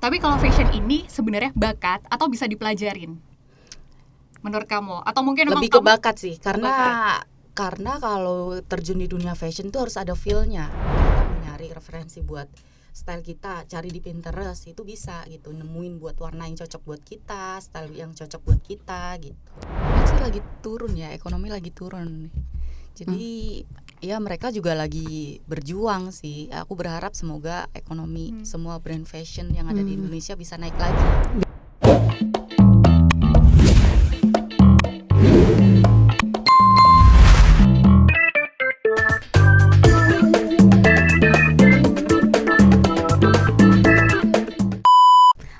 Tapi kalau fashion ini sebenarnya bakat atau bisa dipelajarin? Menurut kamu? Atau mungkin lebih ke bakat sih, karena kalau terjun di dunia fashion tuh harus ada feel-nya. Kita nyari referensi buat style kita, cari di Pinterest itu bisa gitu, nemuin buat warna yang cocok buat kita, style yang cocok buat kita gitu. Sih lagi turun ya, ekonomi lagi turun. Jadi ya mereka juga lagi berjuang sih. Aku berharap semoga ekonomi semua brand fashion yang ada di Indonesia bisa naik lagi.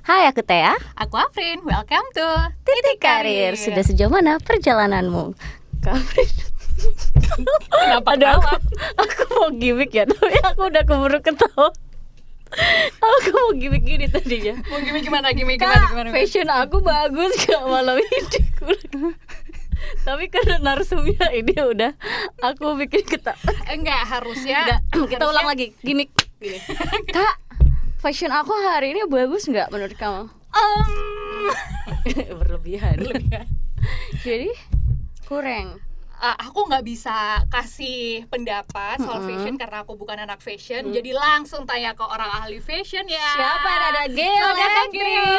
Hai, aku Thea. Aku Afrin, welcome to Titik Karir. Sudah sejauh mana perjalananmu? Afrin. Kenapa Aduh, aku mau gimmick ya, tapi aku udah keburu ketawa. Aku mau gimmick gini tadinya. Mau gimana? Kak, fashion aku bagus gak malam ini? Tapi karena narsumnya ini udah aku bikin ketawa. Enggak, harusnya Kita ulang lagi, gimmick gini. Kak, fashion aku hari ini bagus nggak menurut kamu? Berlebihan. Jadi kurang. Aku nggak bisa kasih pendapat soal fashion karena aku bukan anak fashion. Jadi langsung tanya ke orang ahli fashion ya. Siapa? Ada Geo dan Afrin.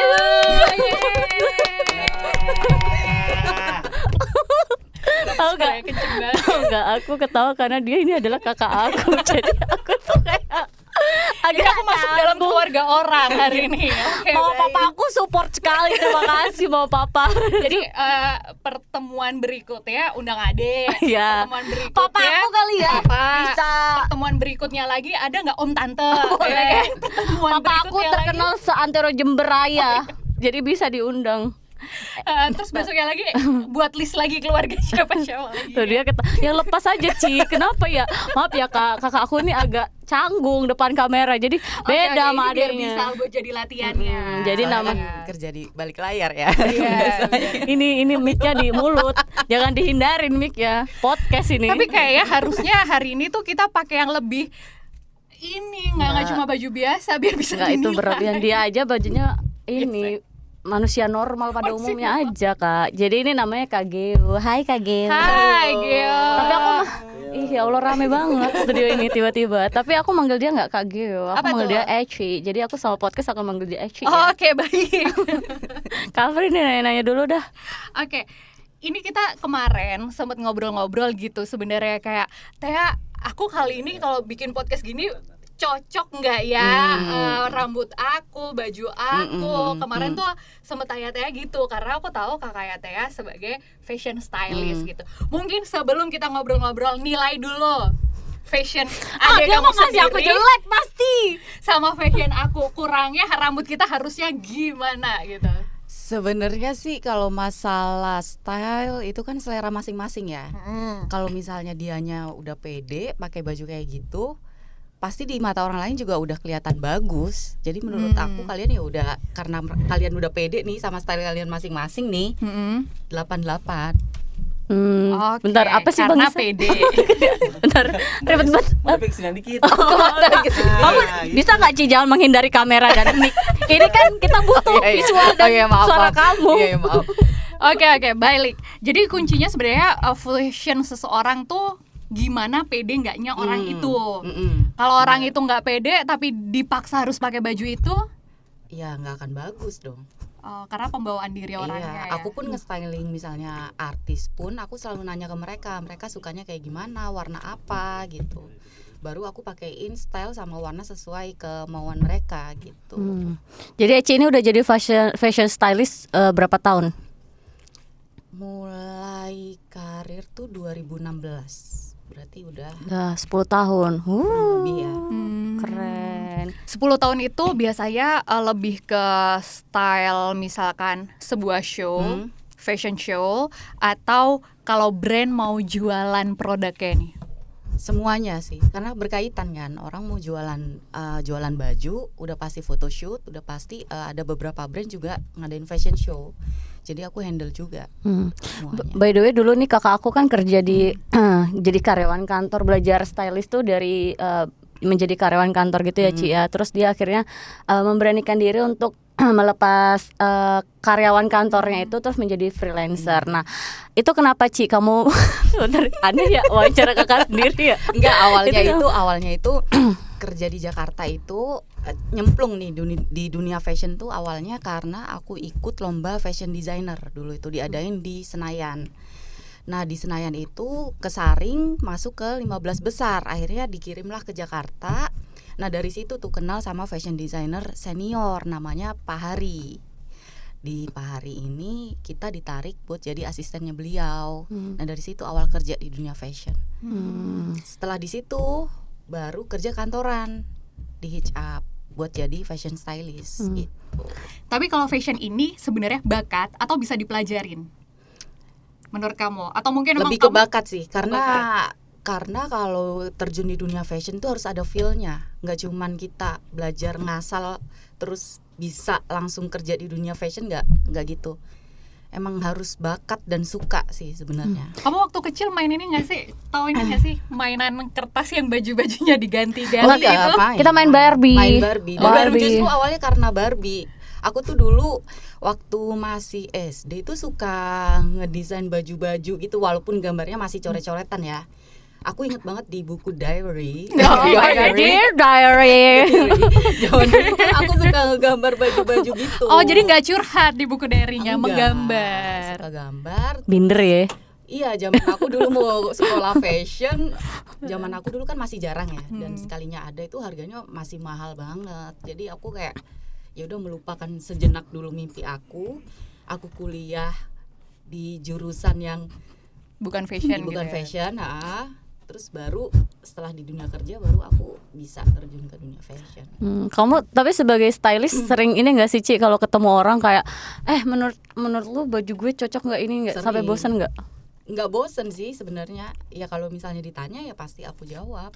Tahu nggak? Kenceng banget. Enggak, aku ketawa karena dia ini adalah kakak aku. Jadi aku tuh kayak Jadi aku masuk dalam keluarga orang hari ini. Oke, Mama baik. papa aku support sekali. Terima kasih Mama papa. Jadi pertemuan berikutnya undang adek. Iya. Pertemuan berikutnya Papa aku kali ya. Papa. Bisa. Pertemuan berikutnya lagi ada nggak om tante? Boleh. Pertemuan Papa aku berikutnya terkenal seantero Jember Raya. Jadi bisa diundang. terus besoknya lagi buat list lagi keluarga siapa lagi. Tuh dia yang lepas aja Ci. Kenapa ya? Maaf ya Kak, kakak aku ini agak canggung depan kamera. Jadi beda sama biar adiknya. bisa buat jadi latihannya. Jadi nama kerja di balik layar ya. ini mic-nya di mulut. Jangan dihindarin mic ya. Podcast ini. Tapi kayaknya harusnya hari ini tuh kita pakai yang lebih ini nggak cuma baju biasa biar bisa Enggak, itu dinilai. berlebihan. Dia aja bajunya ini manusia normal pada umumnya aja Kak. Jadi ini namanya Kak Geo. Hai Kak Geo. Hai Geo. Tapi aku mah ya Allah rame banget studio ini tiba-tiba. Tapi aku manggil dia nggak Kak Geo. Aku Apa manggil tuh? dia Eci. Jadi aku sama podcast aku manggil dia Eci. Oh, Ya. oke, baik. Kak Afrin nih nanya-nanya dulu dah. Oke. Ini kita kemarin sempat ngobrol-ngobrol gitu sebenarnya kayak Teh, aku kali ini kalau bikin podcast gini cocok nggak ya rambut aku, baju aku. Kemarin tuh sempet tanya-tanya gitu karena aku tahu kakak Teh sebagai fashion stylist gitu. Mungkin sebelum kita ngobrol-ngobrol nilai dulu fashion adek Dia kamu mau ngasih aku sendiri jelek pasti. sama fashion aku, kurangnya rambut kita harusnya gimana gitu. Sebenarnya sih kalau masalah style itu kan selera masing-masing ya. Kalau misalnya dianya udah pede pakai baju kayak gitu, pasti di mata orang lain juga udah kelihatan bagus. Jadi menurut aku kalian ya udah, karena kalian udah pede nih sama style kalian masing-masing nih, 88. Oke, Bentar, apa sih karena Bang? pede. Bentar, ribet banget. Udah fixin dikit. Kamu bisa nggak Ci jangan menghindari kamera dan mic? Ini kan kita butuh visual dan suara kamu. Iya, maaf. Oke, balik. Jadi kuncinya sebenarnya fashion seseorang tuh gimana pede nggaknya orang itu. Kalau orang itu nggak pede tapi dipaksa harus pakai baju itu, Ya nggak akan bagus dong. karena pembawaan diri orangnya. Iya, aku pun nge-styling misalnya artis pun aku selalu nanya ke mereka sukanya kayak gimana, warna apa gitu. Baru aku pakaiin style sama warna sesuai kemauan mereka gitu. Jadi Eci ini udah jadi fashion stylist berapa tahun? Mulai karir tuh 2016. Berarti udah 10 tahun. lebih ya. Keren. 10 tahun itu biasanya lebih ke style misalkan sebuah show, fashion show, atau kalau brand mau jualan produknya nih. Semuanya sih, karena berkaitan kan. Orang mau jualan baju, udah pasti photoshoot, udah pasti ada beberapa brand juga ngadain fashion show. Jadi aku handle juga semuanya. By the way dulu nih kakak aku kan kerja di jadi karyawan kantor, belajar stylist tuh dari menjadi karyawan kantor gitu ya Ci ya. Terus dia akhirnya memberanikan diri untuk melepas karyawan kantornya itu terus menjadi freelancer. Nah, itu kenapa Ci kamu bentar, aneh ya wawancara kakak sendiri ya? Enggak, awalnya itu kerja di Jakarta itu nyemplung nih di dunia fashion tuh awalnya karena aku ikut lomba fashion designer dulu itu diadain di Senayan. Nah di Senayan itu kesaring masuk ke 15 besar, akhirnya dikirimlah ke Jakarta. Nah dari situ tuh kenal sama fashion designer senior namanya Pak Hari. Di Pak Hari ini kita ditarik buat jadi asistennya beliau. Nah dari situ awal kerja di dunia fashion. Setelah di situ baru kerja kantoran di Hitch Up buat jadi fashion stylist gitu. Tapi kalau fashion ini sebenarnya bakat atau bisa dipelajarin? Menurut kamu? Atau mungkin lebih ke bakat sih, karena kalau terjun di dunia fashion tuh harus ada feel-nya. Nggak cuman kita belajar ngasal terus bisa langsung kerja di dunia fashion, nggak gitu. Emang harus bakat dan suka sih sebenarnya. Kamu waktu kecil main ini nggak sih? Tahu ini nggak sih? Mainan kertas yang baju-bajunya diganti-ganti itu. Kita main Barbie. Barbie. Justru awalnya karena Barbie. Aku tuh dulu waktu masih SD tuh suka ngedesain baju-baju gitu walaupun gambarnya masih coret-coretan ya. Aku inget banget di buku diary. Diary. Jangan dulu kan aku suka ngegambar baju-baju gitu. Oh, jadi nggak curhat di buku diary-nya, Enggak, menggambar. suka gambar. Binder ya. Iya, zaman aku dulu mau sekolah fashion, zaman aku dulu kan masih jarang ya, dan sekalinya ada itu harganya masih mahal banget. Jadi aku kayak ya udah melupakan sejenak dulu mimpi aku kuliah di jurusan yang Bukan fashion bukan gitu ya. fashion, terus baru setelah di dunia kerja baru aku bisa terjun ke dunia fashion. Kamu tapi sebagai stylist sering ini nggak sih Ci kalau ketemu orang kayak menurut lu baju gue cocok nggak ini nggak sampai Sering. bosan nggak? Nggak bosen sih sebenarnya, ya kalau misalnya ditanya ya pasti aku jawab.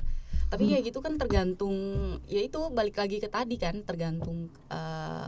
Tapi ya gitu kan tergantung, ya itu balik lagi ke tadi kan, tergantung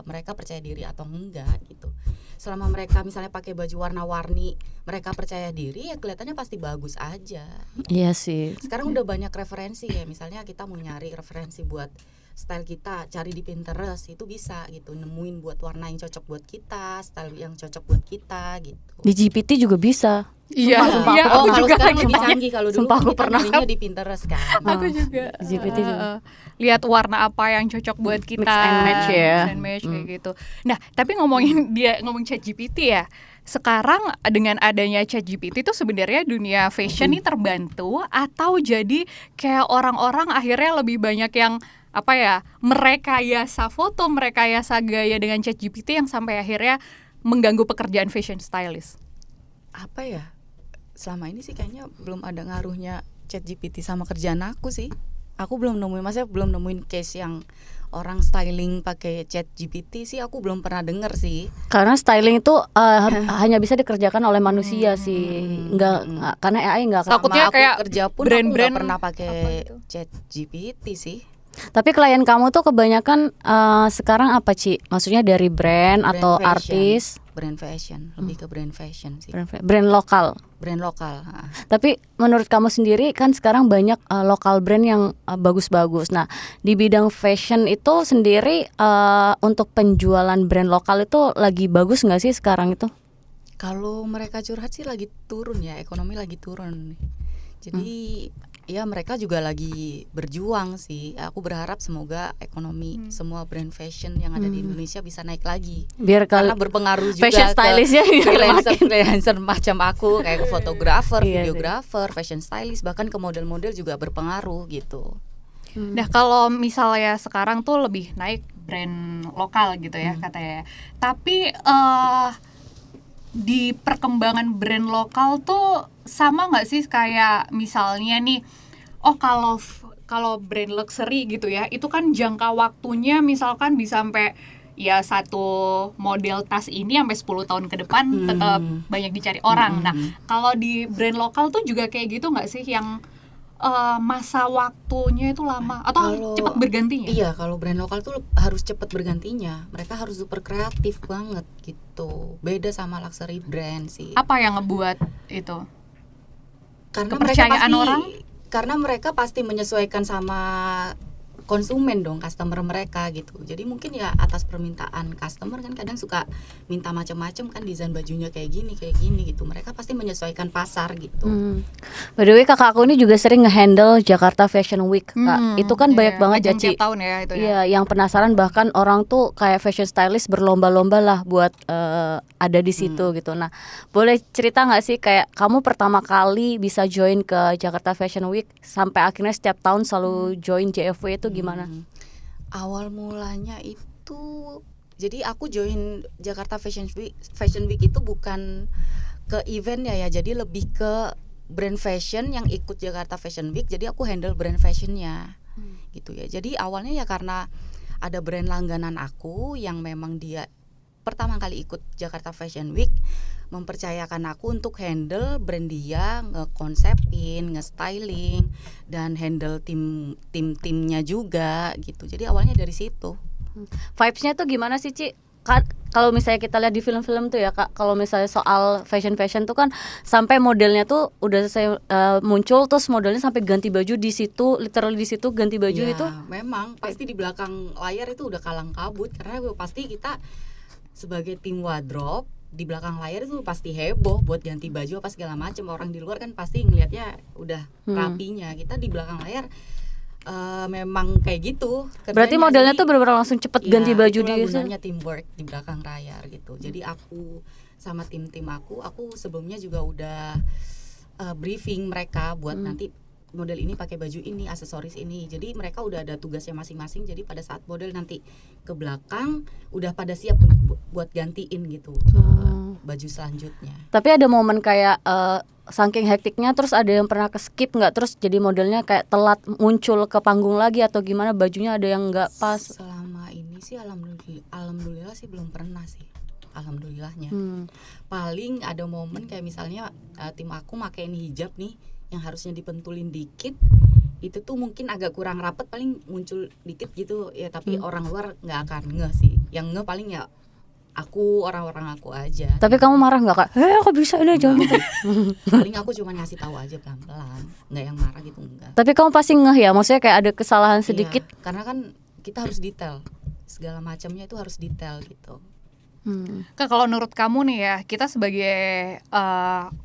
mereka percaya diri atau enggak gitu. Selama mereka misalnya pakai baju warna-warni, mereka percaya diri ya kelihatannya pasti bagus aja. Iya sih. Sekarang udah banyak referensi ya, misalnya kita mau nyari referensi buat style kita, cari di Pinterest itu bisa gitu, nemuin buat warna yang cocok buat kita, style yang cocok buat kita gitu. Di GPT juga bisa. Iya, Sumpah, iya, Oh, aku kalau juga sekarang lagi lebih pakai. canggih, kalau dulu Sumpah, aku kita pernah. nyarinya di Pinterest kan. Aku juga GPT juga. lihat warna apa yang cocok buat kita, Mix and match ya. Mix and match kayak gitu. Nah, tapi ngomong ChatGPT ya. Sekarang dengan adanya ChatGPT itu sebenarnya dunia fashion ini terbantu atau jadi kayak orang-orang akhirnya lebih banyak yang apa ya, merekayasa foto, merekayasa gaya dengan ChatGPT yang sampai akhirnya mengganggu pekerjaan fashion stylist. Apa ya? Selama ini sih kayaknya belum ada ngaruhnya ChatGPT sama kerjaan aku sih. Aku belum nemuin case yang orang styling pakai ChatGPT sih, aku belum pernah denger sih. Karena styling itu hanya bisa dikerjakan oleh manusia sih. Enggak karena AI enggak akan. Takutnya Sama aku kayak kerja pun brand-brand aku nggak pernah pakai apa gitu. ChatGPT sih. Tapi klien kamu tuh kebanyakan sekarang apa Ci? Maksudnya dari brand atau Brand fashion. artis? Brand fashion, lebih ke brand fashion sih. Brand lokal. Brand lokal. Tapi menurut kamu sendiri kan sekarang banyak lokal brand yang bagus-bagus. Nah, di bidang fashion itu sendiri untuk penjualan brand lokal itu lagi bagus nggak sih sekarang itu? Kalau mereka curhat sih lagi turun ya, ekonomi lagi turun. Jadi ya mereka juga lagi berjuang sih. Aku berharap semoga ekonomi semua brand fashion yang ada di Indonesia bisa naik lagi. Biar Karena berpengaruh juga fashion stylistnya ke makin. freelancer macam aku, kayak ke fotografer, Iya sih. videografer, fashion stylist, bahkan ke model-model juga berpengaruh gitu. Nah, kalau misalnya sekarang tuh lebih naik brand lokal gitu ya katanya. Tapi di perkembangan brand lokal tuh sama nggak sih kayak misalnya nih, kalau brand luxury gitu ya, itu kan jangka waktunya misalkan bisa sampai ya satu model tas ini sampai 10 tahun ke depan tetap banyak dicari orang. Nah, kalau di brand lokal tuh juga kayak gitu nggak sih yang masa waktunya itu lama atau Kalau- cepat bergantinya? Iya, kalau brand lokal tuh harus cepat bergantinya. Mereka harus super kreatif banget gitu. Beda sama luxury brand sih. Apa yang ngebuat itu? Karena kepercayaan mereka pasti orang? karena mereka pasti menyesuaikan sama konsumen dong, customer mereka gitu. Jadi mungkin ya atas permintaan customer kan kadang suka minta macam-macam kan desain bajunya kayak gini gitu. Mereka pasti menyesuaikan pasar gitu. By the way kakak aku ini juga sering ngehandle Jakarta Fashion Week Kak. Itu kan banyak banget ya ajang Ci. tiap tahun ya itu ya. Iya, yang penasaran bahkan orang tuh kayak fashion stylist berlomba-lomba lah buat ada di situ gitu. Nah, boleh cerita nggak sih kayak kamu pertama kali bisa join ke Jakarta Fashion Week sampai akhirnya setiap tahun selalu join JFW itu gimana? Awal mulanya itu, jadi aku join Jakarta Fashion Week itu bukan ke event ya, jadi lebih ke brand fashion yang ikut Jakarta Fashion Week. Jadi aku handle brand fashionnya gitu ya. Jadi awalnya ya karena ada brand langganan aku yang memang dia pertama kali ikut Jakarta Fashion Week, mempercayakan aku untuk handle brand dia, ngekonsepin, nge-styling, dan handle timnya juga gitu. Jadi awalnya dari situ. Vibes-nya tuh gimana sih Ci? Kalau misalnya kita lihat di film-film tuh ya Kak, kalau misalnya soal fashion tuh kan sampai modelnya tuh udah selesai muncul terus modelnya sampai ganti baju di situ, literally di situ ganti baju ya, itu. Memang pasti di belakang layar itu udah kalang kabut karena pasti kita sebagai tim wardrobe di belakang layar itu pasti heboh buat ganti baju apa segala macam. Orang di luar kan pasti ngelihatnya udah rapinya. Kita di belakang layar memang kayak gitu kerjanya. Berarti modelnya tuh benar-benar langsung cepet ganti baju di situ. Gunanya teamwork di belakang layar gitu. Jadi aku sama tim aku sebelumnya juga udah briefing mereka buat nanti model ini pakai baju ini, aksesoris ini. Jadi mereka udah ada tugasnya masing-masing. Jadi pada saat model nanti ke belakang udah pada siap buat gantiin gitu baju selanjutnya. Tapi ada momen kayak saking hektiknya terus ada yang pernah ke skip nggak, terus jadi modelnya kayak telat muncul ke panggung lagi atau gimana, bajunya ada yang nggak pas? Selama ini sih alhamdulillah sih belum pernah sih. Alhamdulillahnya. Paling ada momen kayak misalnya tim aku makein hijab nih yang harusnya dipentulin dikit, itu tuh mungkin agak kurang rapet, paling muncul dikit gitu ya, tapi orang luar nggak akan ngeh sih. Yang ngeh paling ya orang-orang aku aja. Tapi kamu marah nggak Kak? Aku bisa ini jangan gitu. Paling aku cuma ngasih tahu aja pelan-pelan, nggak yang marah gitu, enggak. Tapi kamu pasti ngeh ya, maksudnya kayak ada kesalahan sedikit. Iya, karena kan kita harus detail, segala macamnya itu harus detail gitu. Kak, kalau menurut kamu nih ya, kita sebagai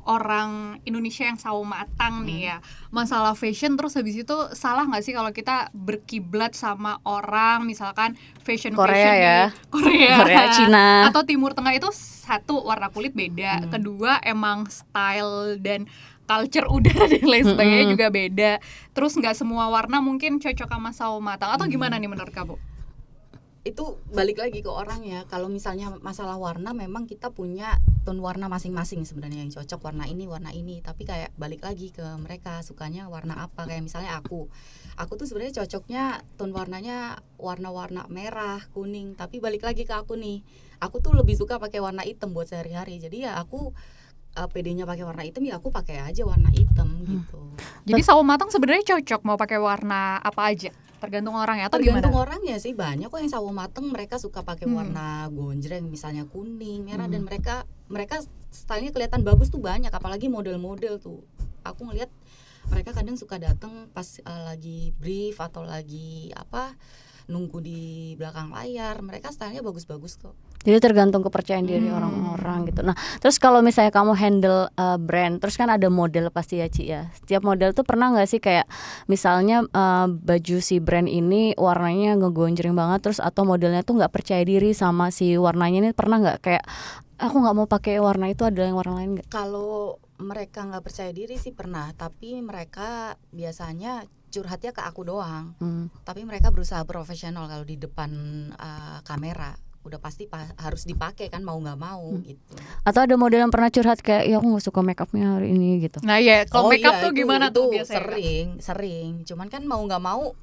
orang Indonesia yang sawo matang nih ya, masalah fashion terus habis itu salah nggak sih kalau kita berkiblat sama orang misalkan fashion Korea ya, di Korea, Cina atau Timur Tengah, itu satu warna kulit beda, kedua emang style dan culture udara dan lain sebagainya juga beda, terus nggak semua warna mungkin cocok sama sawo matang, atau gimana nih menurut kamu? Itu balik lagi ke orangnya. Kalau misalnya masalah warna, memang kita punya tone warna masing-masing sebenarnya yang cocok, warna ini. Tapi kayak balik lagi ke mereka sukanya warna apa. Kayak misalnya aku tuh sebenarnya cocoknya tone warnanya warna-warna merah, kuning. Tapi balik lagi ke aku nih, aku tuh lebih suka pakai warna hitam buat sehari-hari. Jadi ya aku pedenya pakai warna hitam, ya aku pakai aja warna hitam gitu. Jadi sawo matang sebenarnya cocok mau pakai warna apa aja? Tergantung orangnya atau tergantung gimana? orangnya sih. Banyak kok yang sawo mateng mereka suka pakai warna gonjreng, misalnya kuning, merah, dan mereka stylenya kelihatan bagus tuh banyak, apalagi model-model tuh. Aku ngelihat mereka kadang suka datang pas lagi brief atau lagi nunggu di belakang layar, mereka stylenya bagus-bagus kok. Jadi tergantung kepercayaan diri orang-orang gitu. Nah, terus kalau misalnya kamu handle brand, terus kan ada model pasti ya Ci ya. Setiap model tuh pernah nggak sih kayak misalnya baju si brand ini warnanya ngegonjreng banget, terus atau modelnya tuh nggak percaya diri sama si warnanya ini, pernah nggak kayak aku nggak mau pakai warna itu, ada yang warna lain nggak? Kalau mereka nggak percaya diri sih pernah, tapi mereka biasanya curhatnya ke aku doang. Tapi mereka berusaha profesional kalau di depan kamera. Udah pasti harus dipakai kan, mau nggak mau gitu. Atau ada model yang pernah curhat kayak ya aku nggak suka make upnya hari ini gitu. Nah ya, kalau make up tuh gimana itu tuh biasanya? Sering. Cuman kan mau nggak mau,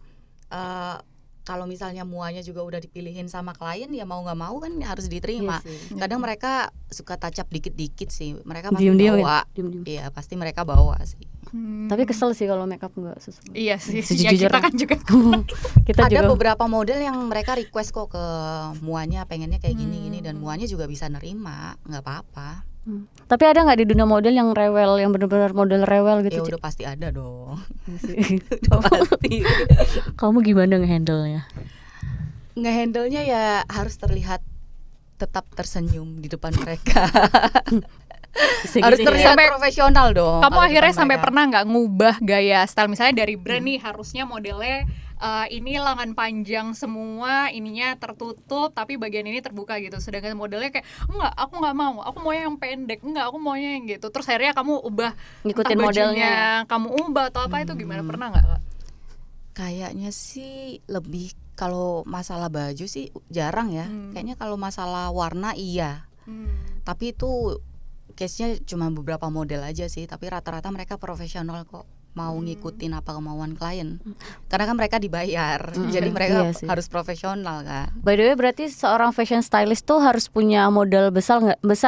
kalau misalnya muanya juga udah dipilihin sama klien, ya mau nggak mau kan harus diterima. Kadang mereka suka touch up dikit-dikit sih. Mereka pasti bawa. Iya, pasti mereka bawa sih. Tapi kesel sih kalau make up nggak sesuai. Iya sih. Sejujurnya. Ya kita kan juga. Ada beberapa model yang mereka request kok ke muanya, pengennya kayak gini-gini, dan muanya juga bisa nerima, nggak apa-apa. Tapi ada nggak di dunia model yang rewel, yang benar-benar model rewel Ya gitu, Ci? udah pasti ada dong. Udah pasti. Kamu gimana ngehandle-nya? Ngehandle-nya ya harus terlihat tetap tersenyum di depan mereka. Harus Segini terlihat Sampai- profesional dong. Kamu kalau di akhirnya depan sampai mereka. pernah nggak ngubah gaya style, misalnya dari brand nih harusnya modelnya ini lengan panjang semua, ininya tertutup tapi bagian ini terbuka gitu, sedangkan modelnya kayak enggak, aku nggak mau, aku mau yang pendek, enggak, aku maunya yang gitu, terus akhirnya kamu ubah, Ngikutin entah bajunya modelnya. kamu ubah atau apa, itu gimana, pernah nggak Kak? Kayaknya sih lebih kalau masalah baju sih jarang ya. Kayaknya kalau masalah warna iya. Tapi itu case-nya cuma beberapa model aja sih, tapi rata-rata mereka profesional kok, mau ngikutin apa kemauan klien. Karena kan mereka dibayar. Jadi mereka Iya sih. harus profesional kan. By the way, berarti seorang fashion stylist tuh harus punya modal besar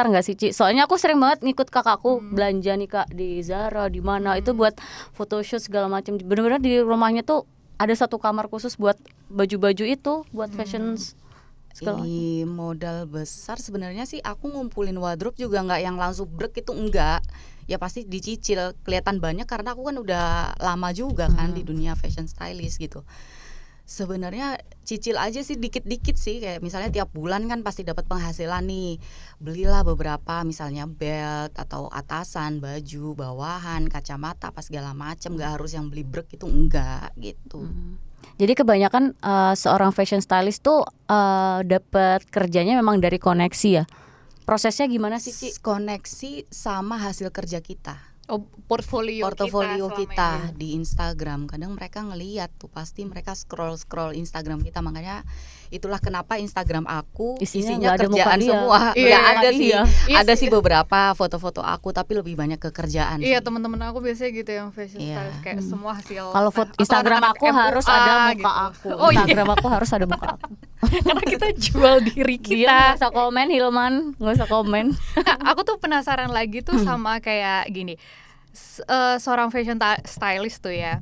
nggak sih, Ci? Soalnya aku sering banget ngikut kakakku belanja nih Kak di Zara, di mana itu buat photoshoot segala macam. Bener-bener di rumahnya tuh ada satu kamar khusus buat baju-baju itu, buat fashion segala macam. Ini modal besar sebenarnya sih, aku ngumpulin wardrobe juga nggak yang langsung brek, itu enggak. Ya pasti dicicil, kelihatan banyak karena aku kan udah lama juga kan di dunia fashion stylist gitu. Sebenarnya cicil aja sih, dikit-dikit sih, kayak misalnya tiap bulan kan pasti dapat penghasilan nih. Belilah beberapa, misalnya belt atau atasan, baju, bawahan, kacamata, apa segala macam. Nggak harus yang beli brek, itu enggak gitu. Jadi kebanyakan seorang fashion stylist tuh dapat kerjanya memang dari koneksi ya. Prosesnya gimana sih, Ci? Koneksi sama hasil kerja kita. Oh, portfolio Kita di Instagram, kadang mereka ngeliat tuh, pasti mereka scroll Instagram kita. Makanya itulah kenapa Instagram aku Isinya isinya nggak ada muka kerjaan dia. semua. Iya, Ya ada iya. sih, Iya ada sih. sih beberapa foto-foto aku, tapi lebih banyak ke kerjaan. Iya, sih. teman-teman aku biasanya gitu yang fashion Iya. stylist, kayak semua hasil Kalau atau Instagram anak-anak aku harus MUA ada muka gitu. aku. Oh iya, Instagram aku harus ada muka aku. karena kita jual diri Dia kita. nggak usah komen, Hilman, nggak usah komen. Nah, aku tuh penasaran lagi tuh sama kayak gini, seorang fashion stylist tuh ya,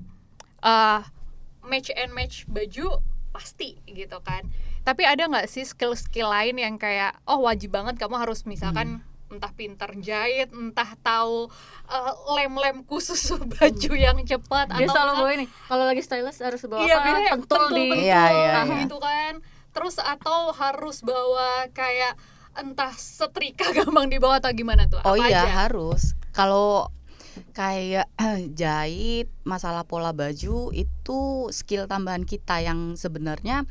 match and match baju pasti gitu kan, tapi ada nggak sih skill-skill lain yang kayak wajib banget kamu harus misalkan entah pintar jahit, entah tahu lem-lem khusus baju yang cepat, Dia atau selalu enggak- bawa ini. Kalau lagi stylist harus bawa iya, apa? biasanya Pentul di. Iya, iya, iya. gitu kan. Terus atau harus bawa kayak entah setrika gampang dibawa atau gimana tuh? Oh Apa iya aja? harus. Kalau kayak jahit, masalah pola baju itu skill tambahan kita yang sebenarnya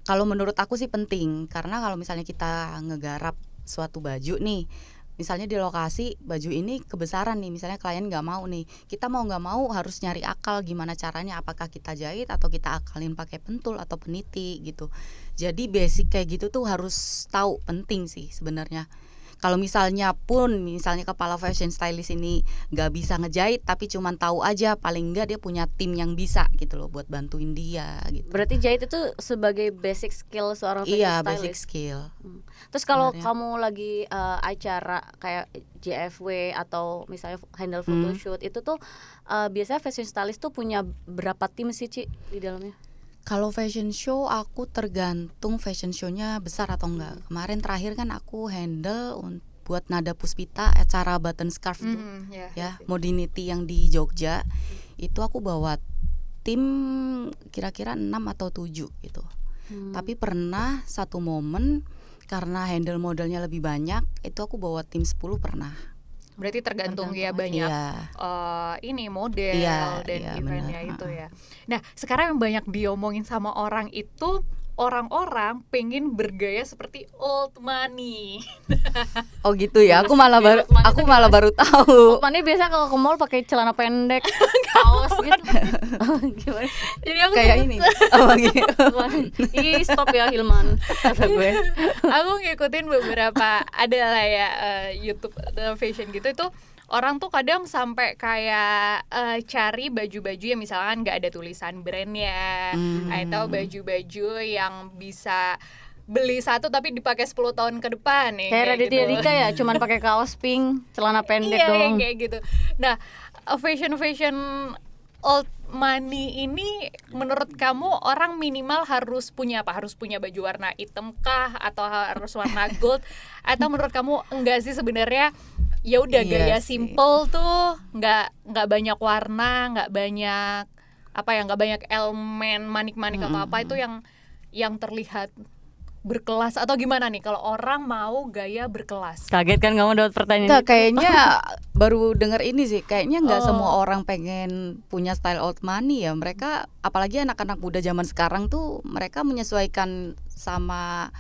kalau menurut aku sih penting. Karena kalau misalnya kita ngegarap suatu baju nih, misalnya di lokasi baju ini kebesaran nih, misalnya klien nggak mau nih, kita mau nggak mau harus nyari akal gimana caranya, apakah kita jahit atau kita akalin pakai pentul atau peniti gitu. Jadi basic kayak gitu tuh harus tahu, penting sih sebenarnya. Kalau misalnya kepala fashion stylist ini nggak bisa ngejahit tapi cuman tahu aja, paling nggak dia punya tim yang bisa gitu loh buat bantuin dia gitu. Berarti jahit itu sebagai basic skill seorang fashion Iya, stylist. basic skill. Terus kalau sebenarnya. kamu lagi acara kayak JFW atau misalnya handle photoshoot, itu tuh biasanya fashion stylist tuh punya berapa tim sih, Ci, di dalamnya? Kalau fashion show aku tergantung fashion show-nya besar atau enggak. Kemarin terakhir kan aku handle buat Nada Puspita acara button scarf tuh. Ya, Modinity yang di Jogja. Itu aku bawa tim kira-kira 6 atau 7 gitu. Tapi pernah satu momen karena handle modelnya lebih banyak, itu aku bawa tim 10 pernah. Berarti tergantung ya Tergantung, banyak Iya. ini model Iya, dan iya, eventnya benar. itu ya. Nah, sekarang yang banyak diomongin sama orang itu, orang-orang pengen bergaya seperti old money. Oh gitu ya. Aku malah baru Old money aku itu malah baru tahu. Mana biasa kalau ke mall pakai celana pendek, kaos gitu. Gimana sih? Jadi aku Kayak ini. Oh gitu. Ih, stop ya Hilman, kata gue. aku ngikutin beberapa ada lah ya YouTube fashion gitu, itu orang tuh kadang sampai kayak cari baju-baju yang misalkan nggak ada tulisan brandnya, atau baju-baju yang bisa beli satu tapi dipakai 10 tahun ke depan nih. Kayak Raditya gitu. Dika ya, cuman pakai kaos pink, celana pendek Iya, doang. kayak gitu. Nah, fashion old money ini menurut kamu orang minimal harus punya apa? Harus punya baju warna hitam kah atau harus warna gold? Atau menurut kamu enggak sih sebenarnya ya udah Iya gaya sih. simple tuh, nggak banyak warna, nggak banyak apa ya, nggak banyak elemen manik-manik atau apa itu yang terlihat berkelas atau gimana nih kalau orang mau gaya berkelas? Kaget kan kamu dapat pertanyaan Nggak, itu? kayaknya baru denger ini sih. Kayaknya nggak Oh. semua orang pengen punya style old money ya. Mereka, apalagi anak-anak muda zaman sekarang tuh, mereka menyesuaikan sama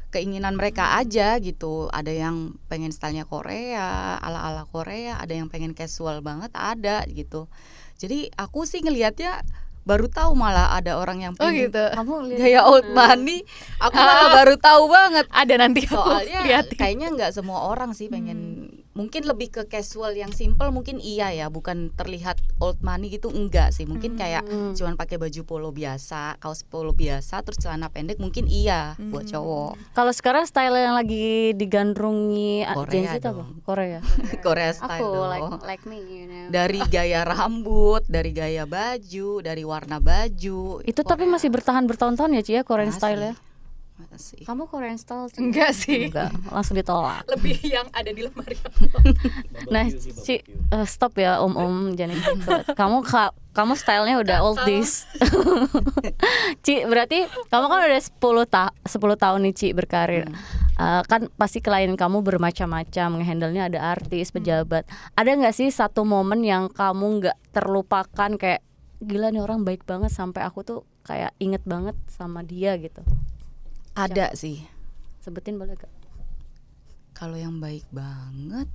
keinginan mereka aja gitu. Ada yang pengen stylenya Korea, ala-ala Korea. Ada yang pengen casual banget, ada gitu. Jadi aku sih ngelihatnya baru tahu malah ada orang yang Oh pengen gitu. Kamu lihat gaya old money. Aku malah baru tahu banget. Ada nanti aku Soalnya liatin. kayaknya nggak semua orang sih pengen, mungkin lebih ke casual yang simple mungkin iya ya, bukan terlihat old money gitu enggak sih, mungkin kayak cuman pakai baju polo biasa, kaos polo biasa, terus celana pendek mungkin iya buat cowok. Kalau sekarang style yang lagi digandrungi Korea Gen Z apa? dong. Korea. Korea style Aku dong. like me, you know. Dari gaya rambut, dari gaya baju, dari warna baju. Itu tapi masih bertahan bertahun-tahun ya Ci ya Korean Masih. style ya. Masih. Kamu Korean style Ci? Enggak sih. Enggak, langsung ditolak. Lebih yang ada di lemari. Nah, Ci, stop ya Om jangan ikut. Kamu stylenya udah oldies. Ci, berarti kamu kan udah 10 tahun nih Ci berkarir. Kan pasti klien kamu bermacam-macam, ngehandle-nya ada artis, pejabat. Ada nggak sih satu momen yang kamu nggak terlupakan kayak gila nih orang baik banget sampai aku tuh kayak inget banget sama dia gitu? Ada sih. Sebutin boleh gak? Kalau yang baik banget,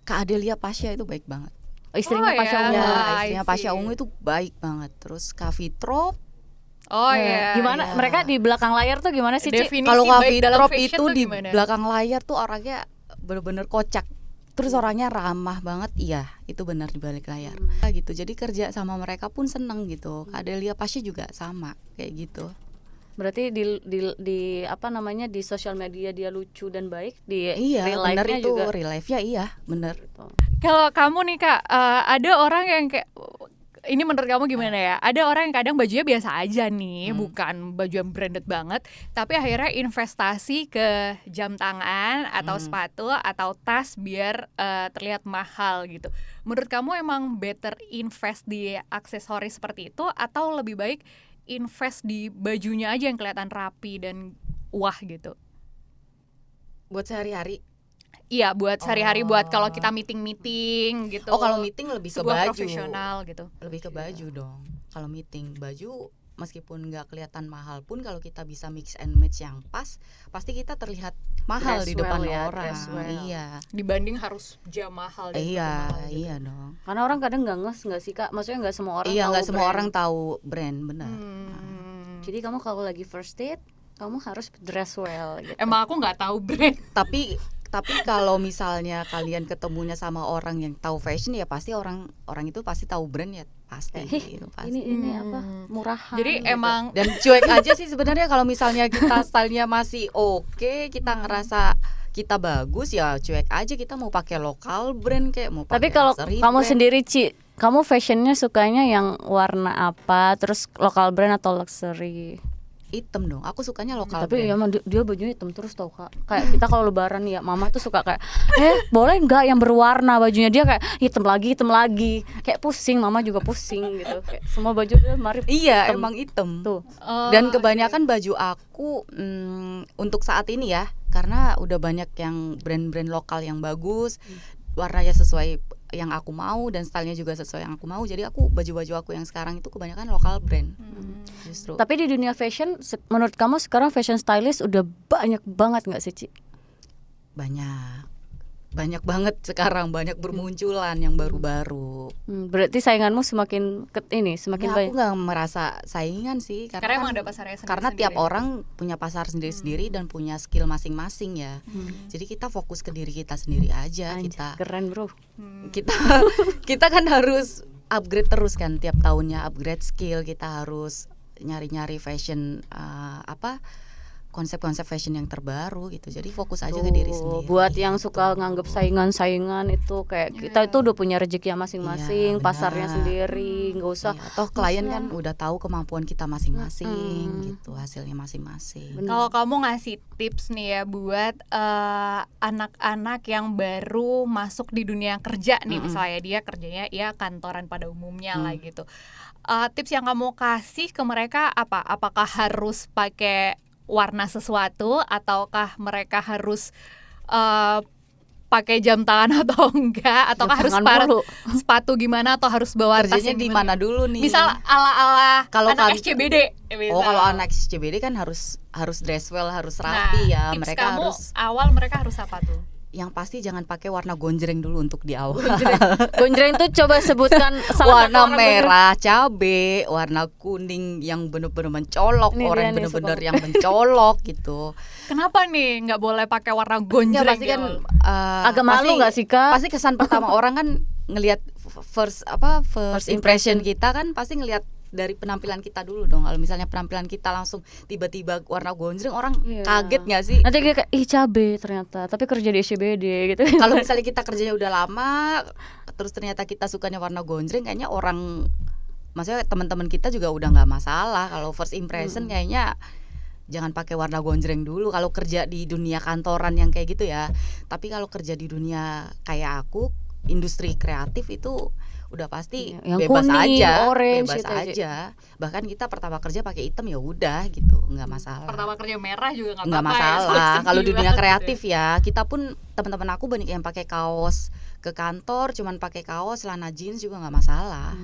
Kak Adelia Pasha itu baik banget. Istrinya Oh, Pasha ya. Ungu. Ya, I istrinya see. Pasha Ungu itu baik banget. Terus Kak Fitro, Oh Iya. iya. Gimana iya. mereka di belakang layar tuh gimana sih Ci? Definisi kalau Kak baik dalam Fitro fashion itu tuh di gimana? belakang layar tuh orangnya bener-bener kocak. Terus orangnya ramah banget, iya itu benar di balik layar. Gitu. Jadi kerja sama mereka pun seneng gitu. Kak Adelia Pasha juga sama kayak gitu. Berarti di apa namanya di sosial media dia lucu dan baik, di Iya, real bener life-nya itu juga. real life-nya iya, bener. Kalau kamu nih Kak, ada orang yang kayak ini menurut kamu gimana ya? Ada orang yang kadang bajunya biasa aja nih, bukan baju yang branded banget, tapi akhirnya investasi ke jam tangan atau sepatu atau tas biar terlihat mahal gitu. Menurut kamu emang better invest di aksesoris seperti itu atau lebih baik invest di bajunya aja yang kelihatan rapi dan wah gitu? Buat sehari-hari. Iya, buat sehari-hari, buat kalau kita meeting gitu. Oh, kalau meeting lebih ke sebuah baju. profesional gitu. Lebih ke baju dong. Kalau meeting baju meskipun nggak kelihatan mahal pun kalau kita bisa mix and match yang pas, pasti kita terlihat mahal Dress di depan well ya, orang. dress well. Iya. Dibanding harus jam mahal dan Iya, baju mahal gitu. iya dong. Karena orang kadang nggak nggak sih Kak, maksudnya nggak semua orang Iya, tahu nggak semua brand. orang tahu brand, benar. Jadi kamu kalau lagi first date, kamu harus dress well gitu. Emang aku nggak tahu brand. Tapi kalau misalnya kalian ketemunya sama orang yang tahu fashion ya pasti orang itu pasti tahu brand ya pasti. Gitu, pasti. Ini apa murahan. Jadi gitu. emang Dan cuek aja sih sebenarnya kalau misalnya kita stylenya masih oke, kita ngerasa kita bagus ya cuek aja, kita mau pakai lokal brand kayak mau pakai Tapi kalau luxury kamu brand. sendiri Ci, kamu fashionnya sukanya yang warna apa? Terus lokal brand atau luxury? hitam dong, aku sukanya lokal Tapi ya brand. emang dia bajunya hitam terus tau Kak. Kayak kita kalau lebaran ya, mama tuh suka kayak boleh nggak yang berwarna, bajunya dia kayak hitam lagi. Kayak pusing, mama juga pusing gitu. Kayak semua baju dia mari Iya hitam. emang hitam. Tuh. Dan kebanyakan baju aku untuk saat ini ya, karena udah banyak yang brand-brand lokal yang bagus, warnanya sesuai yang aku mau dan stylenya juga sesuai yang aku mau. Jadi aku baju-baju aku yang sekarang itu kebanyakan lokal brand. Justru. Tapi di dunia fashion, menurut kamu sekarang fashion stylist udah banyak banget nggak sih Ci? Banyak banget sekarang, banyak bermunculan yang baru-baru. Berarti sainganmu semakin semakin Nah, banyak. aku nggak merasa saingan sih, karena emang ada pasarnya sendiri. karena tiap orang punya pasar sendiri-sendiri dan punya skill masing-masing ya. Jadi kita fokus ke diri kita sendiri aja. Anjay, Kita keren bro. kita kan harus upgrade terus kan, tiap tahunnya upgrade skill. Kita harus nyari-nyari fashion konsep-konsep fashion yang terbaru gitu. Jadi fokus aja ke diri sendiri. Buat yang suka nganggep saingan-saingan itu kayak kita itu udah punya rezeki masing-masing, Iya, pasarnya benar. sendiri, nggak usah. Iya, toh klien kan udah tahu kemampuan kita masing-masing gitu, hasilnya masing-masing. Kalau kamu ngasih tips nih ya buat anak-anak yang baru masuk di dunia kerja nih, misalnya dia kerjanya ya kantoran pada umumnya lah gitu. Tips yang kamu kasih ke mereka apa? Apakah harus pakai warna sesuatu ataukah mereka harus pakai jam tangan atau enggak, ataukah harus sepatu gimana, atau harus bawa tas Kerjanya yang di gimana? mana dulu nih? Misal ala-ala Kalau anak kan- SCBD. Oh, kalau anak SCBD kan harus dress well, harus rapi ya. Tips Mereka kamu harus awal mereka harus apa tuh? yang pasti jangan pakai warna gonjreng dulu untuk di awal. Gonjreng tuh coba sebutkan salah satu Warna warna merah, cabe, warna kuning yang bener-bener mencolok, Ini dia oranye nih, bener-bener suka. yang mencolok gitu. Kenapa nih nggak boleh pakai warna Ya gonjreng? pasti kan Agak malu nggak sih, Kak? Pasti kesan pertama orang kan ngelihat first impression kita kan pasti ngelihat dari penampilan kita dulu dong. Kalau misalnya penampilan kita langsung tiba-tiba warna gonjreng, orang Iya. kaget nggak sih? Nanti kayak ih cabe ternyata, tapi kerja di SCBD gitu. Kalau misalnya kita kerjanya udah lama, terus ternyata kita sukanya warna gonjreng, kayaknya orang, maksudnya teman-teman kita juga udah nggak masalah. Kalau first impression kayaknya jangan pakai warna gonjreng dulu. Kalau kerja di dunia kantoran yang kayak gitu ya. Tapi kalau kerja di dunia kayak aku, industri kreatif itu udah pasti Yang bebas kuning, aja, orange bebas gitu aja. Bahkan kita pertama kerja pakai hitam ya udah gitu, nggak masalah. pertama kerja merah juga nggak Nggak apa-apa ya, masalah. seleksi Kalau banget dunia gitu kreatif ya, kita pun teman-teman aku banyak yang pakai kaos ke kantor, cuman pakai kaos, celana jeans juga nggak masalah.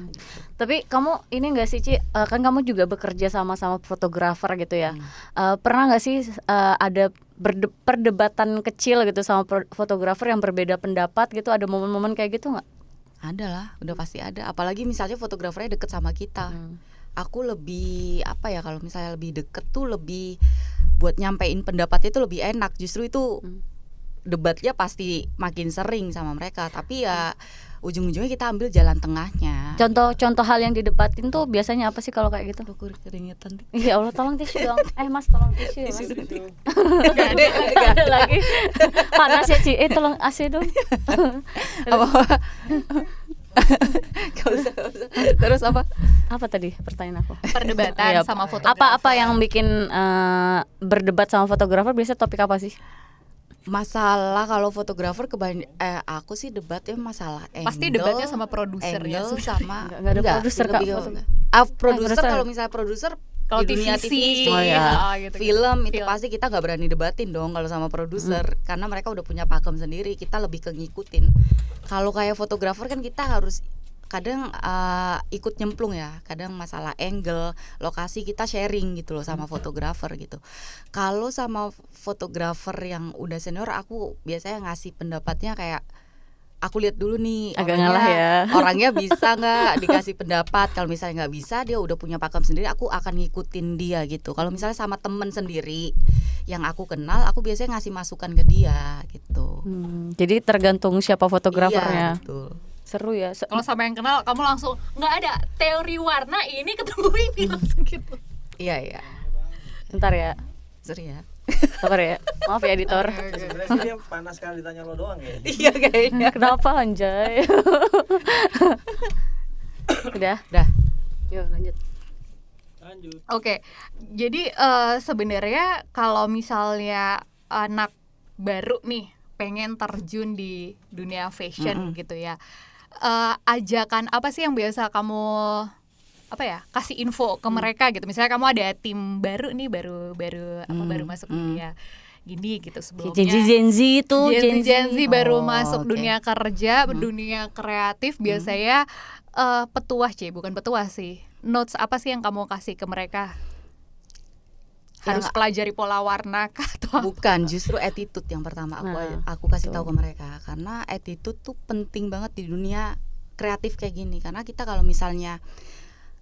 Tapi kamu ini nggak sih Ci, kan kamu juga bekerja sama-sama fotografer gitu ya. Pernah nggak sih ada perdebatan kecil gitu sama fotografer yang berbeda pendapat gitu? Ada momen-momen kayak gitu nggak? Ada lah, udah pasti ada. Apalagi misalnya fotografernya deket sama kita. Aku lebih apa ya, kalau misalnya lebih deket tuh lebih buat nyampein pendapatnya itu lebih enak. Justru itu debatnya pasti makin sering sama mereka. Tapi ya ujung-ujungnya kita ambil jalan tengahnya. Contoh hal yang didebatin tuh biasanya apa sih kalau kayak gitu? Aku keringetan. Ya Allah, tolong tisu dong. Mas tolong tisu ya Mas. Gak ada lagi. Panas ya Ci. Tolong AC dong. Gak usah. Terus apa? Apa tadi pertanyaan aku? perdebatan Iya, sama fotografer. Apa yang bikin berdebat sama fotografer, biasanya topik apa sih? Masalah kalau fotografer aku sih debatnya masalah angle. Pasti debatnya sama produser ya, angle sebenarnya. sama Nggak ada produser, Kak, lebih ke- foto. produser produser. kalau misalnya produser Kalau di dunia TVC, TV Oh, ya. gitu. film itu pasti kita nggak berani debatin dong kalau sama produser, karena mereka udah punya pakem sendiri, kita lebih ke ngikutin. Kalau kayak fotografer kan kita harus kadang ikut nyemplung ya, kadang masalah angle, lokasi kita sharing gitu loh sama fotografer gitu. Kalau sama fotografer yang udah senior, aku biasanya ngasih pendapatnya kayak aku lihat dulu nih Agak ngalah ya. orangnya bisa nggak dikasih pendapat. Kalau misalnya nggak bisa, dia udah punya pakem sendiri, aku akan ngikutin dia gitu. Kalau misalnya sama temen sendiri yang aku kenal, aku biasanya ngasih masukan ke dia gitu. Jadi tergantung siapa fotografernya. Iya, betul. Seru ya. Kalau sama yang kenal, kamu langsung nggak ada teori warna ini ketemu ini langsung gitu. Iya. Bentar ya. Seru ya. Sabar ya. Maaf ya editor. Sebenarnya sih dia panas sekali ditanya lo doang ya. Iya kayaknya. Kenapa anjay? Udah. Yuk lanjut. Lanjut. Oke, jadi sebenarnya kalau misalnya anak baru nih pengen terjun di dunia fashion gitu ya, ajakan apa sih yang biasa kamu kasih info ke mereka gitu? Misalnya kamu ada tim baru nih, baru masuk dunia gini gitu sebelumnya. Gen Z itu Gen Z baru Oh, masuk oke. dunia kerja, dunia kreatif, biasanya petuah bukan petuah sih. Notes apa sih yang kamu kasih ke mereka? Harus pelajari pola warna kah atau apa? Bukan, justru attitude yang pertama aku kasih tahu ke mereka, karena attitude tuh penting banget di dunia kreatif kayak gini. Karena kita kalau misalnya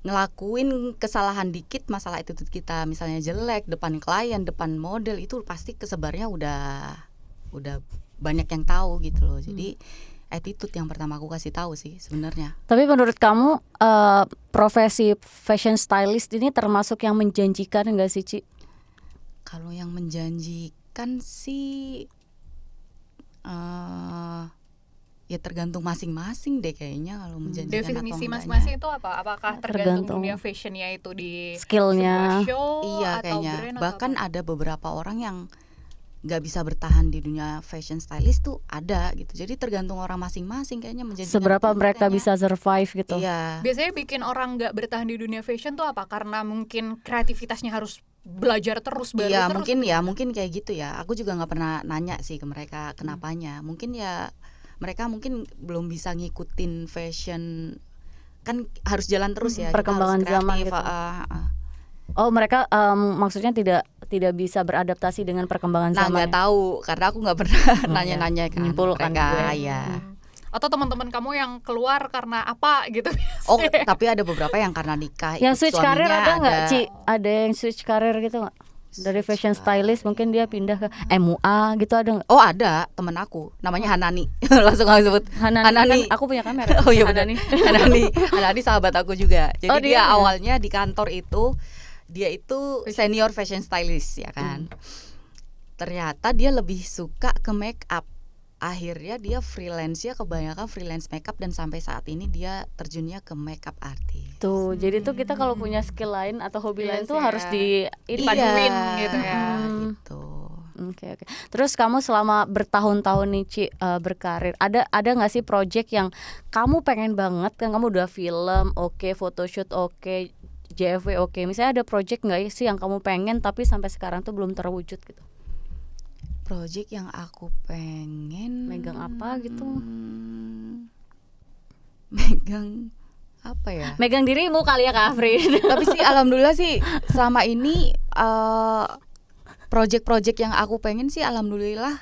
ngelakuin kesalahan dikit, masalah attitude kita misalnya jelek depan klien, depan model, itu pasti kesebarnya udah banyak yang tahu gitu loh. Jadi attitude yang pertama aku kasih tahu sih sebenarnya. Tapi menurut kamu profesi fashion stylist ini termasuk yang menjanjikan enggak sih Ci? Kalau yang menjanjikan sih ya tergantung masing-masing deh kayaknya kalau menjanjikan atau Definisi enggaknya. masing-masing itu apa? Apakah tergantung Tergantung dunia fashionnya itu di skillnya. sebuah show Iya atau kayaknya. brand Bahkan atau apa? ada beberapa orang yang nggak bisa bertahan di dunia fashion stylist tuh ada gitu. Jadi tergantung orang masing-masing kayaknya menjanjikan Seberapa atau mereka enggaknya. bisa survive gitu. Iya. Biasanya bikin orang nggak bertahan di dunia fashion tuh apa? Karena mungkin kreativitasnya harus belajar terus baru Iya terus. mungkin kayak gitu ya. Aku juga nggak pernah nanya sih ke mereka kenapanya. Mungkin ya mereka mungkin belum bisa ngikutin fashion, kan harus jalan terus ya. Kita Perkembangan harus zaman kreatif, gitu. Oh mereka maksudnya tidak bisa beradaptasi dengan perkembangan Nah zaman. nggak tahu karena aku nggak pernah nanya-nanya kan Menyimpulkan mereka gitu ya. ya. Atau teman-teman kamu yang keluar karena apa gitu? Oh tapi ada beberapa yang karena nikah. Yang ikut switch karir suaminya ada nggak, Ci? Ada yang switch karir gitu nggak? Dari Switch fashion stylist mungkin dia pindah ke MUA gitu ada nggak? Oh ada temen aku namanya Hanani. Langsung aku sebut Hanani. Kan aku punya kamera. Oh iya benar. Hanani. Hanani sahabat aku juga. Jadi Oh, dia dia awalnya di kantor itu dia itu senior fashion stylist ya kan. Ternyata dia lebih suka ke make up. Akhirnya dia freelance ya, kebanyakan freelance makeup dan sampai saat ini dia terjunnya ke makeup artist. Tuh, jadi tuh kita kalau punya skill lain atau hobi lain Yes, tuh ya. harus di Dipaduin gitu ya. Gitu. Oke. Terus kamu selama bertahun-tahun nih Ci berkarir, ada nggak sih project yang kamu pengen banget kan, kamu udah film, oke, photoshoot oke, JFW oke. Misalnya ada project nggak sih yang kamu pengen tapi sampai sekarang tuh belum terwujud gitu? Project yang aku pengen Megang apa gitu? Megang apa ya? Megang dirimu kali ya Kak Afrin. Tapi sih alhamdulillah sih selama ini project-project yang aku pengen sih alhamdulillah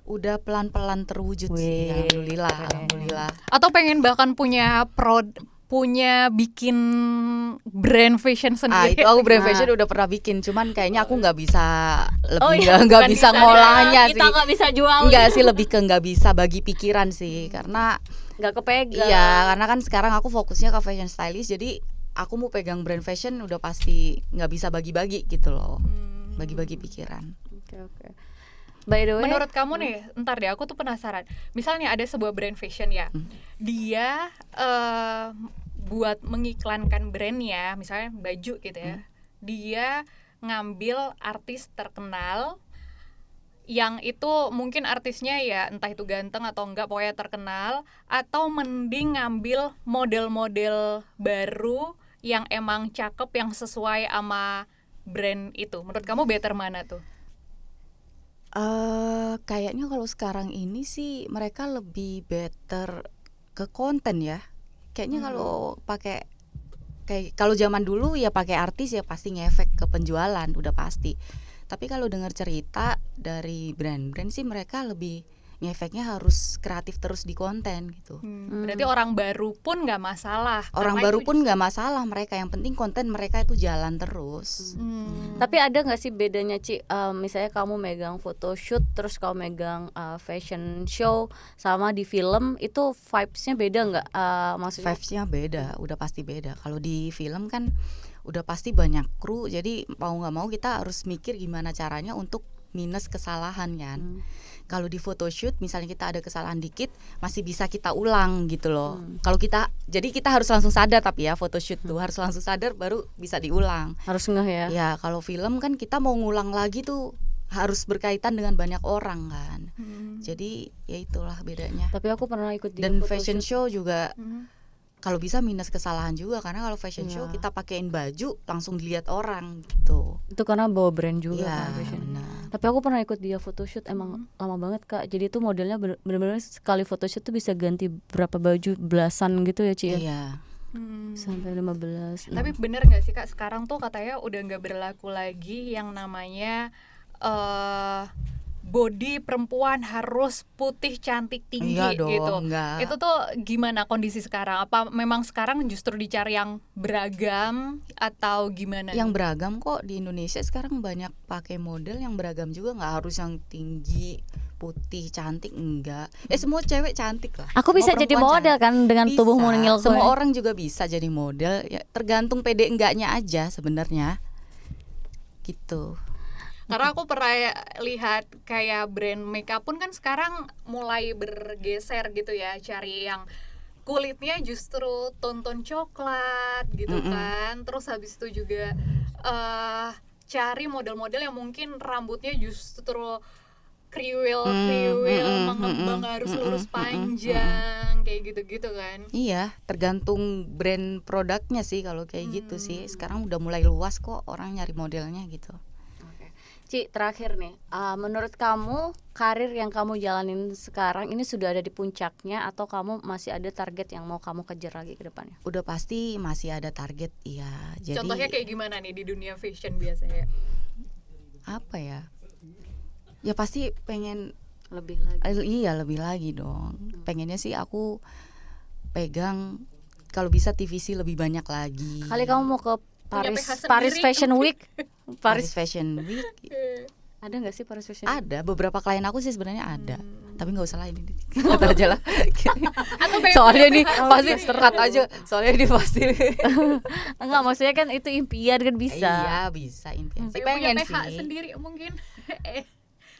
udah pelan-pelan terwujud sih. Wih, Alhamdulillah. Atau pengen bahkan punya bikin brand fashion sendiri. Itu aku brand Nah. fashion udah pernah bikin, cuman kayaknya aku nggak bisa Oh lebih iya, nggak bukan bisa desainer, ngolahnya sih. kita nggak bisa jual. Enggak sih, lebih ke nggak bisa bagi pikiran sih, karena Nggak kepegang. iya, karena kan sekarang aku fokusnya ke fashion stylist, jadi aku mau pegang brand fashion udah pasti nggak bisa bagi-bagi gitu loh, bagi-bagi pikiran. Oke. By the way, Menurut kamu nih, ntar deh aku tuh penasaran. Misalnya ada sebuah brand fashion ya, dia buat mengiklankan brandnya, misalnya baju gitu ya, dia ngambil artis terkenal yang itu mungkin artisnya ya entah itu ganteng atau enggak, pokoknya terkenal, atau mending ngambil model-model baru yang emang cakep, yang sesuai sama brand itu. Menurut kamu better mana tuh? Kayaknya kalau sekarang ini sih mereka lebih better ke konten ya. Kayaknya kalau pakai kayak kalau zaman dulu ya pakai artis ya pasti ngefek ke penjualan udah pasti. Tapi kalau dengar cerita dari brand-brand sih mereka lebih ngefeknya harus kreatif terus di konten gitu. Berarti orang baru pun nggak masalah. Orang karena baru itu pun nggak masalah mereka, yang penting konten mereka itu jalan terus. tapi ada nggak sih bedanya Ci? Misalnya kamu megang photoshoot, terus kamu megang fashion show, sama di film itu vibes-nya beda nggak? Maksudnya Vibes-nya beda, udah pasti beda. Kalau di film kan udah pasti banyak kru, jadi mau nggak mau kita harus mikir gimana caranya untuk minus kesalahan kan. Kalau di photoshoot misalnya kita ada kesalahan dikit masih bisa kita ulang gitu loh. Kalau kita, jadi kita harus langsung sadar, tapi ya photoshoot tuh harus langsung sadar baru bisa diulang. harus ngeh ya. Ya kalau film kan kita mau ngulang lagi tuh harus berkaitan dengan banyak orang kan. Jadi ya itulah bedanya. Tapi aku pernah ikut di Dan photoshoot. fashion show juga kalau bisa minus kesalahan juga, karena kalau fashion show kita pakein baju langsung dilihat orang gitu. Itu karena bawa brand juga Iya, kan fashion. benar. Tapi aku pernah ikut dia photoshoot, emang lama banget Kak. Jadi itu modelnya bener-bener sekali photoshoot tuh bisa ganti berapa baju, belasan gitu ya Ci ya? Iya. Sampai 15. Tapi bener nggak sih Kak, sekarang tuh katanya udah nggak berlaku lagi yang namanya body perempuan harus putih, cantik, tinggi Iya dong, gitu. enggak. Itu tuh gimana kondisi sekarang? Apa memang sekarang justru dicari yang beragam atau gimana? Yang beragam kok di Indonesia sekarang banyak pakai model yang beragam juga, nggak harus yang tinggi, putih, cantik, enggak. Semua cewek cantik lah. Aku Semua bisa jadi perempuan model cantik. kan dengan Bisa. tubuhmu nengil. Semua orang juga bisa jadi model, ya tergantung pede enggaknya aja sebenarnya. Gitu. Karena aku pernah lihat kayak brand makeup pun kan sekarang mulai bergeser gitu ya, cari yang kulitnya justru ton-ton coklat gitu kan. Terus habis itu juga cari model-model yang mungkin rambutnya justru kriwil mengembang, harus lurus panjang kayak gitu-gitu kan. Iya, tergantung brand produknya sih kalau kayak gitu sih. Sekarang udah mulai luas kok orang nyari modelnya gitu. Ci, terakhir nih, menurut kamu karir yang kamu jalanin sekarang ini sudah ada di puncaknya atau kamu masih ada target yang mau kamu kejar lagi ke depannya? Udah pasti masih ada target, iya. Jadi Contohnya kayak gimana nih di dunia fashion biasanya? apa ya? Ya pasti pengen Lebih lagi. iya lebih lagi dong. Pengennya sih aku pegang kalau bisa TVC lebih banyak lagi. Kali kamu mau ke Punya Paris PH Paris sendiri. Fashion Week? Paris Fashion Week Ada nggak sih Paris Fashion Week? ada, beberapa klien aku sih sebenarnya ada. Tapi nggak usah lah ini. Kata aja lah. Atau Soalnya ini Oh, pasti iya. cut aja. Soalnya ini pasti. Enggak, maksudnya kan itu impian kan bisa. Iya, bisa impian. Sih punya pengen PH sih. sendiri mungkin.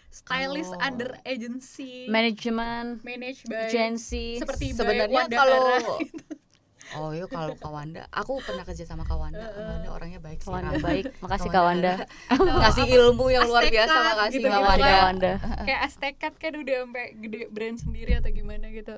Stylist Kalau- under agency, Manajemen, managed by agency. seperti Sebenarnya Wanda kalau Ara. oh iya kalau Kawanda, aku pernah kerja sama Kawanda. Kawanda orangnya baik sih. Kawanda ramah. baik, makasih Kawanda. Ngasih ilmu yang luar biasa, Azteca makasih gitu-gitu Kawanda. lah. Kawanda. Kayak Aztecat kan udah sampai gede brand sendiri atau gimana gitu.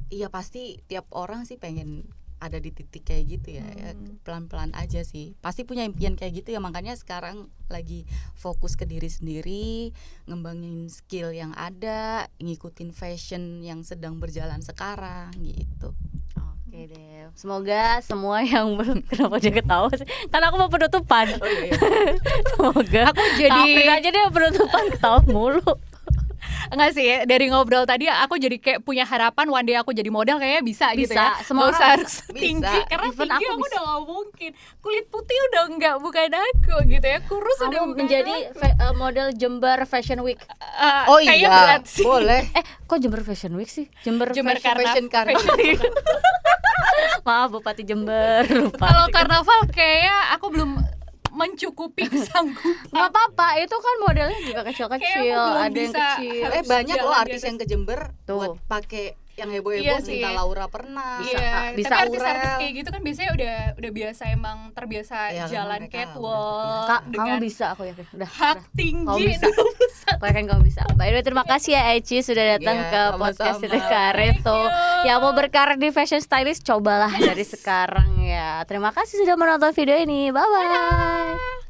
Iya pasti tiap orang sih pengen ada di titik kayak gitu ya, ya pelan-pelan aja sih. Pasti punya impian kayak gitu ya, makanya sekarang lagi fokus ke diri sendiri, ngembangin skill yang ada, ngikutin fashion yang sedang berjalan sekarang gitu. Oke deh. Semoga semua yang kenapa dia ketawa sih? Karena aku mau penutupan. Oh iya. Semoga. Aku jadi- Afrin aja deh penutupan ketawa mulu. Enggak sih, dari ngobrol tadi aku jadi kayak punya harapan one day aku jadi model kayaknya bisa gitu Bisa, ya. semua Nggak usah orang harus bisa. tinggi, karena Even tinggi aku aku bisa. udah gak mungkin. Kulit putih udah enggak, bukan aku gitu ya. Kurus udah Kamu bukan menjadi aku. model Jember Fashion Week. Oh Kayaknya iya, berat sih. boleh. Kok Jember Fashion Week sih? Jember Fashion Carnival. Maaf Bupati Jember. Lupa. Kalau karnaval kayaknya aku belum mencukupi kesanggupan. Nggak apa-apa, itu kan modelnya juga Kayak kecil-kecil, aku belum ada yang bisa. kecil. Harus Banyak loh jalan artis di yang ke Jember Tuh. buat pakai yang heboh-heboh. Iya sih. Cinta Laura pernah. Iya, bisa tapi artis-artis Aurel. kayak gitu kan biasanya udah biasa, emang terbiasa Iya, jalan mereka catwalk Kak, dengan kamu bisa, aku yakin. Udah. hak Kamu tinggi. bisa. Aku yakin kamu bisa. By the way, terima kasih ya Eci sudah datang Iya, ke sama-sama. podcast Siti Kareto. Ya mau berkarir di fashion stylist, cobalah dari sekarang ya. Terima kasih sudah menonton video ini. Bye bye.